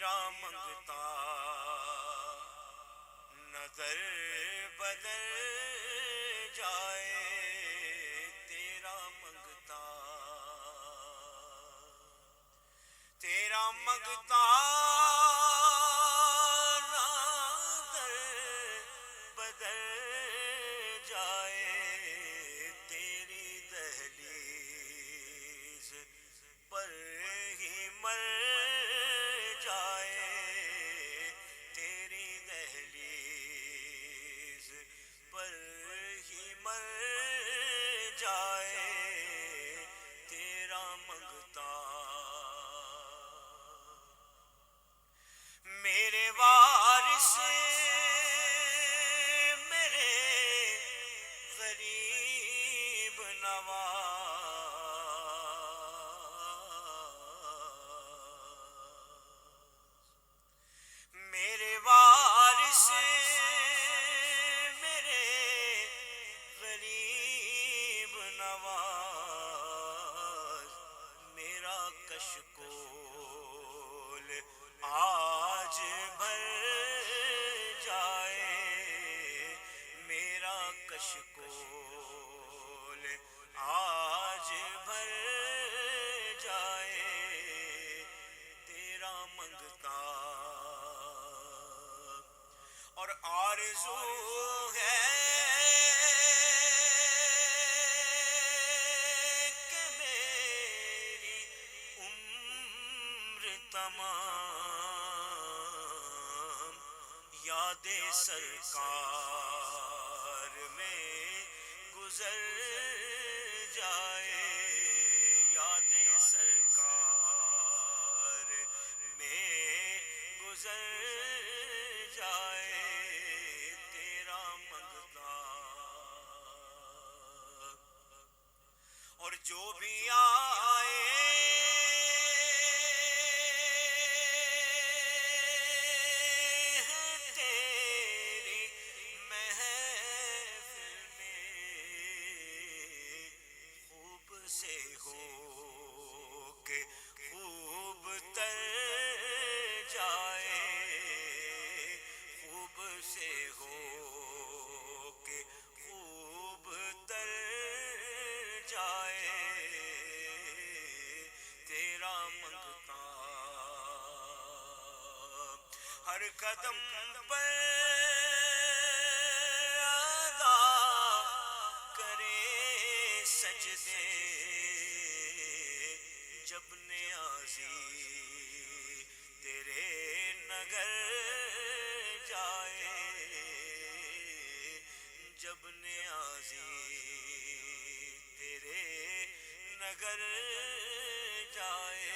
تیرا منگتا نظر بدل جائے، تیرا منگتا تیرا منگتا نظر بدل جائے، تیری دہلیز پر ہی مر جائے، تیری دہلیز پر ہی مر جائے، تیرا منگتا میرے وارث میرے غریب نواز، میرے وارث میرے غریب نواز، میرا کشکول آج بھر جائے، میرا کشکول آج بھر جائے، تیرا منگتا اور آرزو ہے کہ میری عمر تمام یاد سرکار میں گزر جائے، یاد سرکار میں گزر جائے، تیرا منگتا اور جو بھی آئے تیری محفل میں، خوب سے ہو کہ خوب تر جائے، خوب سے ہو کہ خوب تر جائے، تیرا منگتا ہر قدم پر ادا کرے سجدے، جب نیازی تیرے نگر جائے، جب نیازی تیرے نگر جائے،